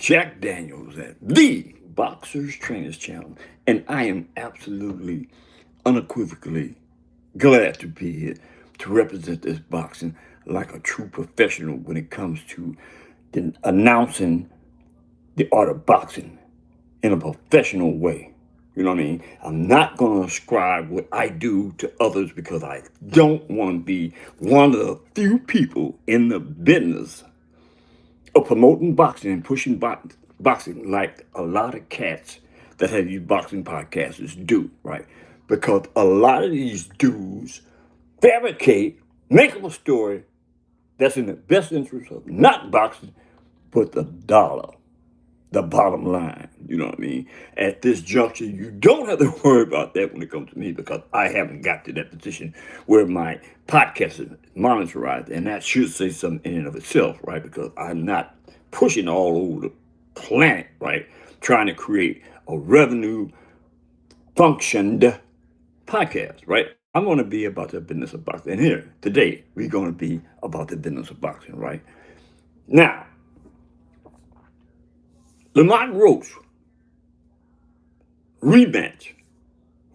Jack Daniels at the Boxers Trainers Channel, and I am absolutely, unequivocally glad to be here to represent this boxing like a true professional when it comes to announcing the art of boxing in a professional way. You know what I mean? I'm not going to ascribe what I do to others because I don't want to be one of the few people in the business of promoting boxing and pushing boxing like a lot of cats that have these boxing podcasters do, right? Because a lot of these dudes fabricate, make up a story that's in the best interest of not boxing, but the dollar, the bottom line. You know what I mean? At this juncture, you don't have to worry about that when it comes to me because I haven't got to that position where my podcast is monetized, and that should say something in and of itself, right? Because I'm not pushing all over the planet, right? Trying to create a revenue functioned podcast, right? I'm going to be about the business of boxing. And here, today, we're going to be about the business of boxing, right? Now, Lamont Roach rematch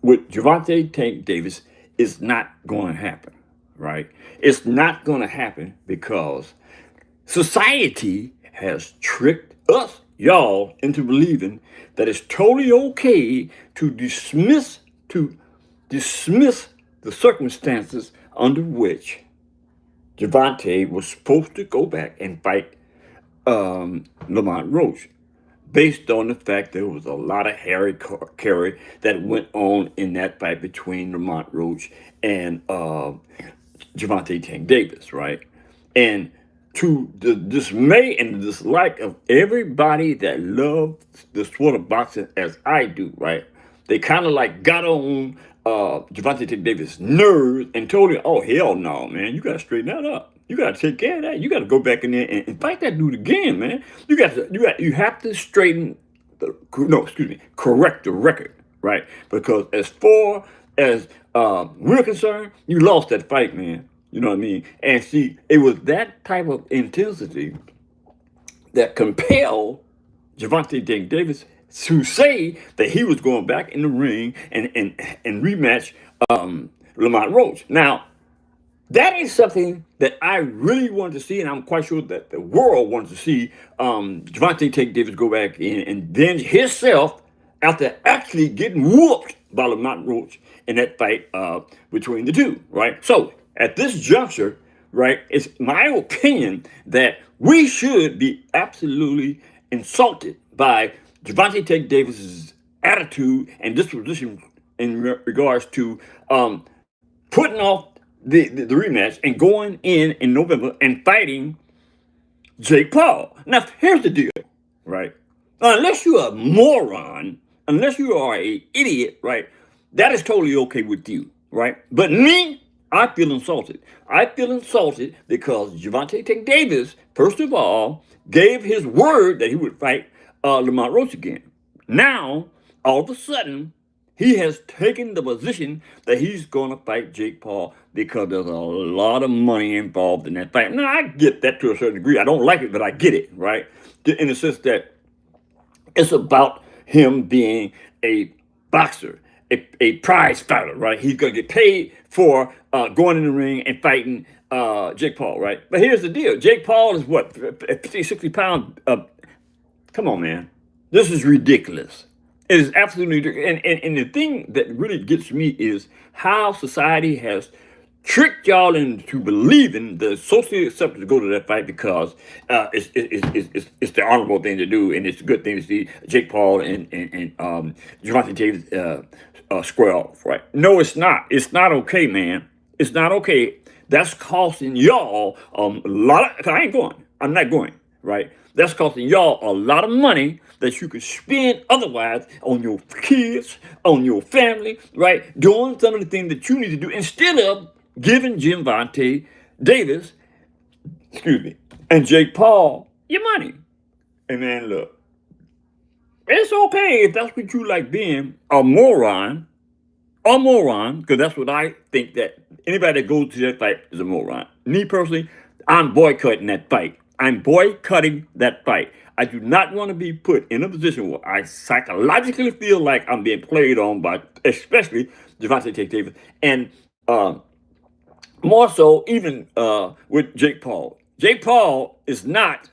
with Gervonta Tank Davis is not going to happen, right? It's not going to happen because society has tricked us, y'all, into believing that it's totally okay to dismiss the circumstances under which Gervonta was supposed to go back and fight Lamont Roach, based on the fact there was a lot of Harry Carey that went on in that fight between Lamont Roach and Gervonta Tank Davis, right? And to the dismay and the dislike of everybody that loves the sport of boxing as I do, right? They kind of like got on Gervonta Tank Davis' nerves and told him, "Oh hell no, man! You got to straighten that up. You got to take care of that. You got to go back in there and fight that dude again, man. You have to straighten correct the record, right? Because as far as we're concerned, you lost that fight, man. You know what I mean? And see, it was that type of intensity that compelled Gervonta Tank Davis to say that he was going back in the ring and rematch Lamont Roach. Now, that is something that I really wanted to see, and I'm quite sure that the world wanted to see Gervonta Tank Davis go back in and then himself after actually getting whooped by Lamont Roach in that fight between the two, right? So at this juncture, right, it's my opinion that we should be absolutely insulted by Gervonta Tank Davis's attitude and disposition in regards to putting off the rematch and going in November and fighting Jake Paul. Now, here's the deal, right? Unless you're a moron, unless you are an idiot, right, that is totally okay with you, right? But me, I feel insulted. I feel insulted because Gervonta Tank Davis, first of all, gave his word that he would fight Lamont Roach again. Now, all of a sudden, he has taken the position that he's going to fight Jake Paul because there's a lot of money involved in that fight. Now, I get that to a certain degree. I don't like it, but I get it, right? In the sense that it's about him being a boxer, a prize fighter, right? He's going to get paid for going in the ring and fighting Jake Paul, right? But here's the deal. Jake Paul is what, 50, 60 pounds? Come on, man. This is ridiculous. It is absolutely ridiculous. And the thing that really gets me is how society has tricked y'all into believing that it's socially acceptable to go to that fight because it's the honorable thing to do and it's a good thing to see Jake Paul and Gervonta Davis square off, right? No, it's not. It's not okay, man. It's not okay. That's costing y'all a lot of. I ain't going. I'm not going, right? That's costing y'all a lot of money that you could spend otherwise on your kids, on your family, right? Doing some of the things that you need to do instead of giving Gervonta Davis, and Jake Paul your money. And man, look, it's okay if that's what you like being a moron, because that's what I think that anybody that goes to that fight is a moron. Me personally, I'm boycotting that fight. I'm boycotting that fight. I do not want to be put in a position where I psychologically feel like I'm being played on by, especially Gervonta Davis, and more so even with Jake Paul. Jake Paul is not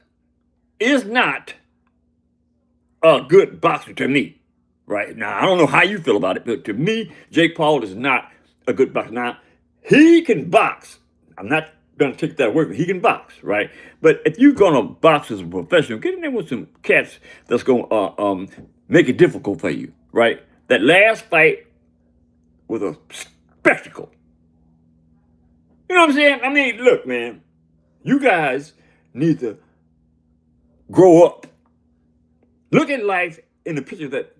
a good boxer to me. Right now, I don't know how you feel about it, but to me, Jake Paul is not a good boxer. Now, he can box. I'm not going to take that away from him. He can box, right? But if you're going to box as a professional, get in there with some cats that's going to make it difficult for you, right? That last fight was a spectacle. You know what I'm saying? I mean, look, man, you guys need to grow up. Look at life in the picture that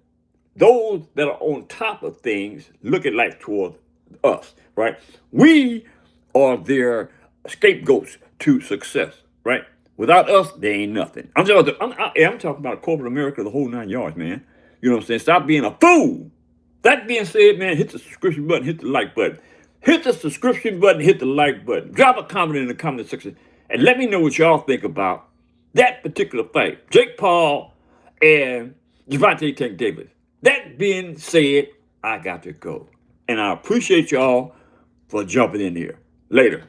those that are on top of things look at life toward us, right? We are their scapegoats to success, right? Without us, there ain't nothing. I'm talking about corporate America, the whole 9 yards, man. You know what I'm saying? Stop being a fool. That being said, man, hit the subscription button, hit the like button. Hit the subscription button, hit the like button. Drop a comment in the comment section and let me know what y'all think about that particular fight. Jake Paul and Gervonta Tank Davis. That being said, I got to go. And I appreciate y'all for jumping in here. Later.